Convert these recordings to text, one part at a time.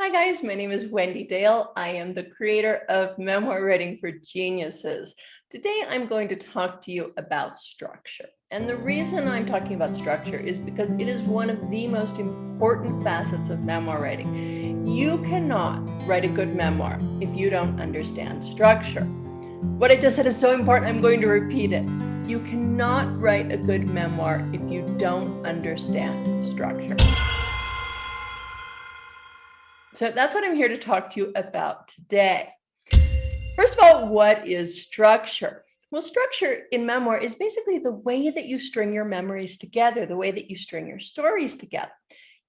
Hi guys, my name is Wendy Dale. I am the creator of Memoir Writing for Geniuses. Today I'm going to talk to you about structure. And the reason I'm talking about structure is because it is one of the most important facets of memoir writing. You cannot write a good memoir if you don't understand structure. What I just said is so important, I'm going to repeat it. You cannot write a good memoir if you don't understand structure. So that's what I'm here to talk to you about today. First of all, what is structure? Well, structure in memoir is basically the way that you string your memories together, the way that you string your stories together.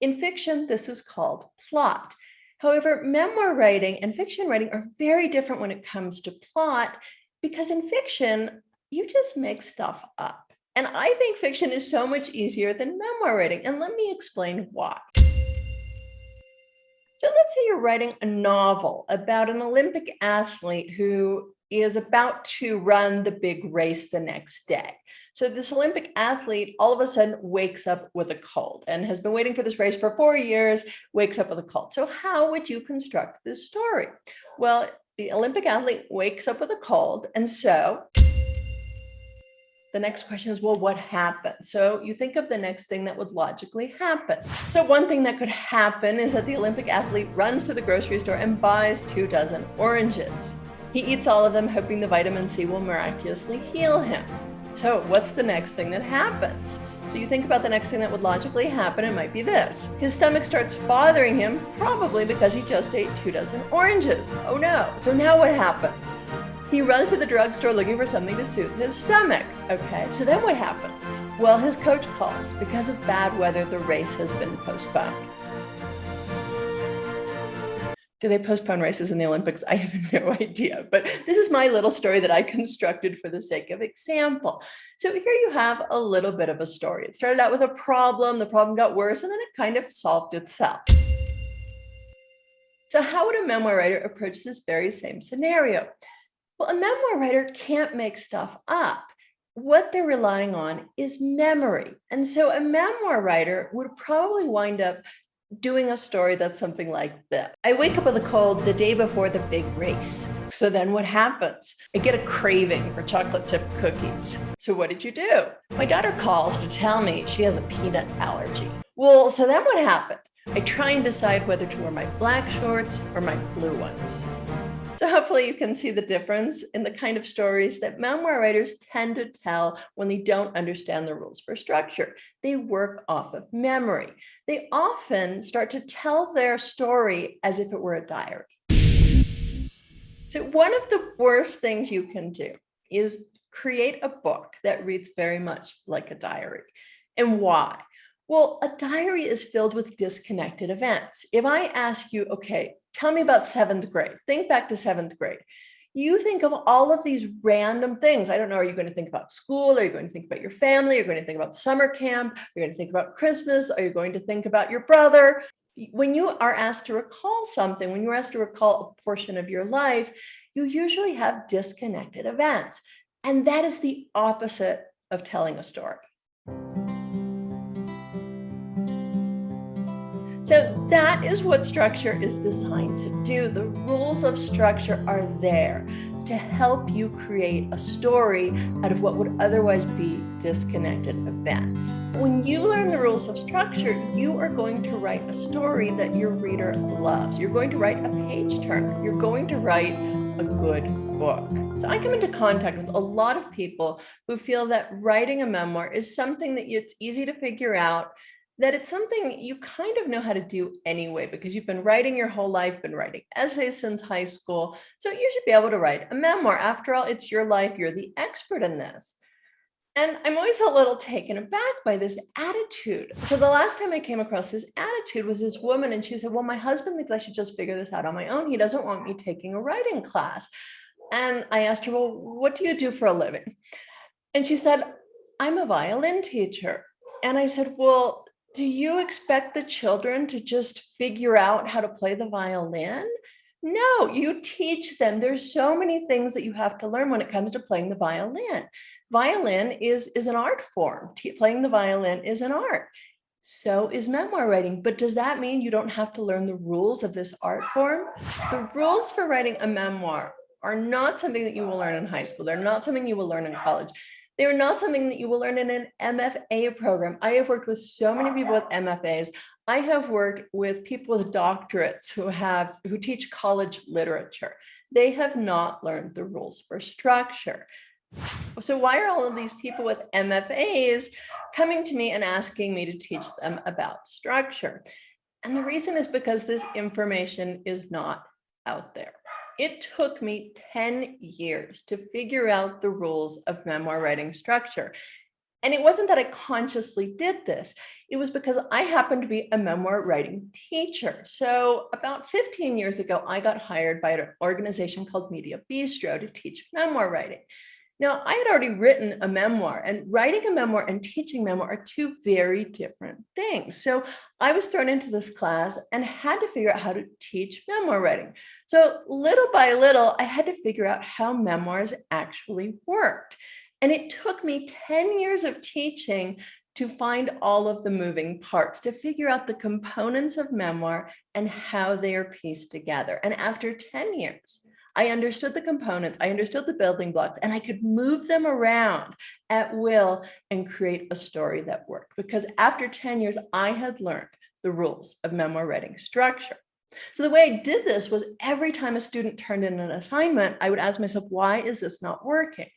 In fiction, this is called plot. However, memoir writing and fiction writing are very different when it comes to plot, because in fiction, you just make stuff up. And I think fiction is so much easier than memoir writing, and let me explain why. So let's say you're writing a novel about an Olympic athlete who is about to run the big race the next day. So this Olympic athlete all of a sudden wakes up with a cold and has been waiting for this race for 4 years, wakes up with a cold. So how would you construct this story? Well, the Olympic athlete wakes up with a cold, and so the next question is, well, what happened? So you think of the next thing that would logically happen. So one thing that could happen is that the Olympic athlete runs to the grocery store and buys 2 dozen oranges. He eats all of them, hoping the vitamin C will miraculously heal him. So what's the next thing that happens? So you think about the next thing that would logically happen, it might be this. His stomach starts bothering him, probably because he just ate 2 dozen oranges. Oh no, so now what happens? He runs to the drugstore looking for something to soothe his stomach. Okay, so then what happens? Well, his coach calls. Because of bad weather, the race has been postponed. Do they postpone races in the Olympics? I have no idea, but this is my little story that I constructed for the sake of example. So here you have a little bit of a story. It started out with a problem, the problem got worse, and then it kind of solved itself. So how would a memoir writer approach this very same scenario? Well, a memoir writer can't make stuff up. What they're relying on is memory. And so a memoir writer would probably wind up doing a story that's something like this. I wake up with a cold the day before the big race. So then what happens? I get a craving for chocolate chip cookies. So what did you do? My daughter calls to tell me she has a peanut allergy. Well, so then what happened? I try and decide whether to wear my black shorts or my blue ones. So hopefully you can see the difference in the kind of stories that memoir writers tend to tell when they don't understand the rules for structure. They work off of memory. They often start to tell their story as if it were a diary. So one of the worst things you can do is create a book that reads very much like a diary. And why? Well, a diary is filled with disconnected events. If I ask you, okay, tell me about 7th grade, think back to 7th grade. You think of all of these random things. I don't know, are you going to think about school? Are you going to think about your family? Are you going to think about summer camp? Are you going to think about Christmas? Are you going to think about your brother? When you are asked to recall something, when you're asked to recall a portion of your life, you usually have disconnected events. And that is the opposite of telling a story. So that is what structure is designed to do. The rules of structure are there to help you create a story out of what would otherwise be disconnected events. When you learn the rules of structure, you are going to write a story that your reader loves. You're going to write a page turner. You're going to write a good book. So I come into contact with a lot of people who feel that writing a memoir is something that it's easy to figure out, that it's something you kind of know how to do anyway, because you've been writing your whole life, been writing essays since high school. So you should be able to write a memoir. After all, it's your life. You're the expert in this. And I'm always a little taken aback by this attitude. So the last time I came across this attitude was this woman, and she said, well, my husband thinks I should just figure this out on my own. He doesn't want me taking a writing class. And I asked her, well, what do you do for a living? And she said, I'm a violin teacher. And I said, well, do you expect the children to just figure out how to play the violin? No, you teach them. There's so many things that you have to learn when it comes to playing the violin. Violin is an art form. Playing the violin is an art. So is memoir writing. But does that mean you don't have to learn the rules of this art form? The rules for writing a memoir are not something that you will learn in high school. They're not something you will learn in college. They're not something that you will learn in an MFA program. I have worked with so many people with MFAs. I have worked with people with doctorates who teach college literature. They have not learned the rules for structure. So why are all of these people with MFAs coming to me and asking me to teach them about structure? And the reason is because this information is not out there. It took me 10 years to figure out the rules of memoir writing structure. And it wasn't that I consciously did this. It was because I happened to be a memoir writing teacher. So about 15 years ago, I got hired by an organization called Media Bistro to teach memoir writing. Now, I had already written a memoir, and writing a memoir and teaching memoir are two very different things. So I was thrown into this class and had to figure out how to teach memoir writing. So little by little, I had to figure out how memoirs actually worked. And it took me 10 years of teaching to find all of the moving parts, to figure out the components of memoir and how they are pieced together. And after 10 years, I understood the components, I understood the building blocks, and I could move them around at will and create a story that worked. Because after 10 years, I had learned the rules of memoir writing structure. So the way I did this was every time a student turned in an assignment, I would ask myself, why is this not working?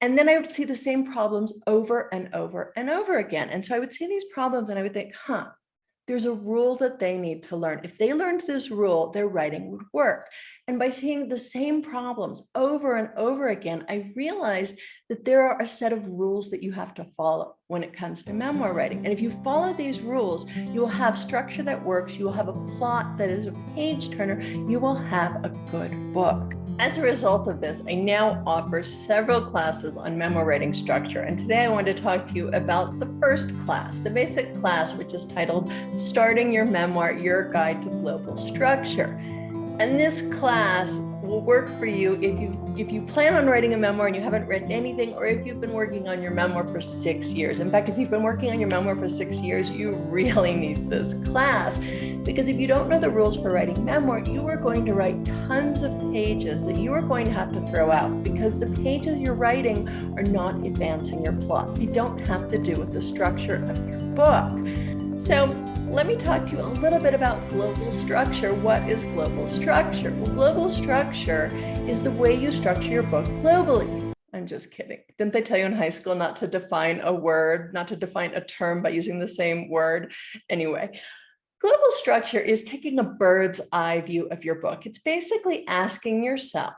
And then I would see the same problems over and over and over again. And so I would see these problems and I would think, there's a rule that they need to learn. If they learned this rule, their writing would work. And by seeing the same problems over and over again, I realized that there are a set of rules that you have to follow when it comes to memoir writing. And if you follow these rules, you will have structure that works. You will have a plot that is a page turner. You will have a good book. As a result of this, I now offer several classes on memoir writing structure. And today I want to talk to you about the first class, the basic class, which is titled Starting Your Memoir, Your Guide to Global Structure. And this class will work for you if you plan on writing a memoir and you haven't read anything, or if you've been working on your memoir for 6 years. In fact, if you've been working on your memoir for 6 years, you really need this class, because if you don't know the rules for writing memoir, you are going to write tons of pages that you are going to have to throw out because the pages you're writing are not advancing your plot. They don't have to do with the structure of your book. So let me talk to you a little bit about global structure. What is global structure? Well, global structure is the way you structure your book globally. I'm just kidding. Didn't they tell you in high school not to define a word, not to define a term by using the same word? Anyway, global structure is taking a bird's eye view of your book. It's basically asking yourself,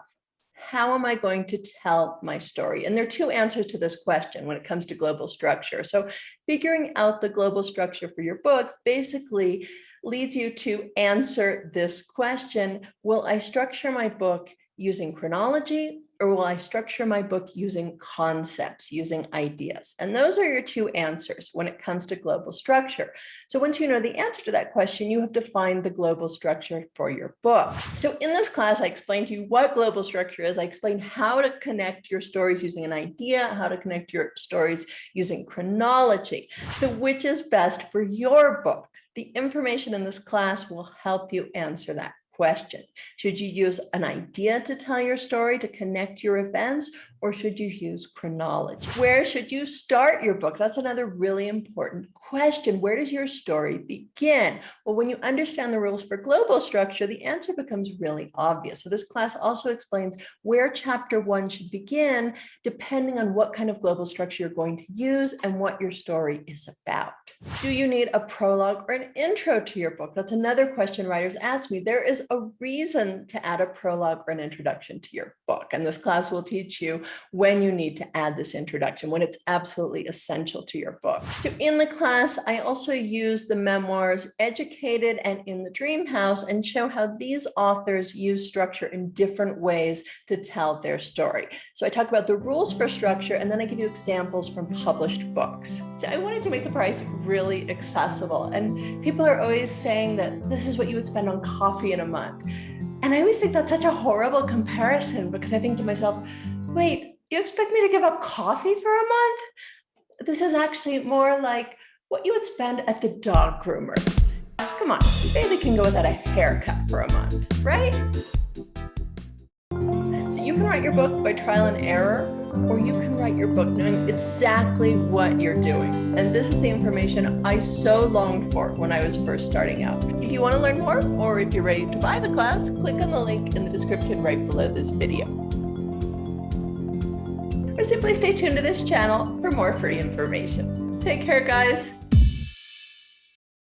how am I going to tell my story? And there are two answers to this question when it comes to global structure. So figuring out the global structure for your book basically leads you to answer this question: will I structure my book using chronology, or will I structure my book using concepts, using ideas? And those are your two answers when it comes to global structure. So once you know the answer to that question, you have to find the global structure for your book. So in this class, I explained to you what global structure is. I explained how to connect your stories using an idea, how to connect your stories using chronology. So which is best for your book? The information in this class will help you answer that question. Should you use an idea to tell your story, to connect your events, or should you use chronology? Where should you start your book? That's another really important question. Where does your story begin? Well, when you understand the rules for global structure, the answer becomes really obvious. So this class also explains where chapter 1 should begin, depending on what kind of global structure you're going to use and what your story is about. Do you need a prologue or an intro to your book? That's another question writers ask me. There is a reason to add a prologue or an introduction to your book, and this class will teach you when you need to add this introduction, when it's absolutely essential to your book. So in the class, I also use the memoirs Educated and In the Dream House and show how these authors use structure in different ways to tell their story. So I talk about the rules for structure, and then I give you examples from published books. So I wanted to make the price really accessible, and people are always saying that this is what you would spend on coffee in a month. And I always think that's such a horrible comparison, because I think to myself, wait, you expect me to give up coffee for a month? This is actually more like what you would spend at the dog groomers. Come on, you barely can go without a haircut for a month, right? So you can write your book by trial and error, or you can write your book knowing exactly what you're doing. And this is the information I so longed for when I was first starting out. If you want to learn more, or if you're ready to buy the class, click on the link in the description right below this video. Or simply stay tuned to this channel for more free information. Take care, guys.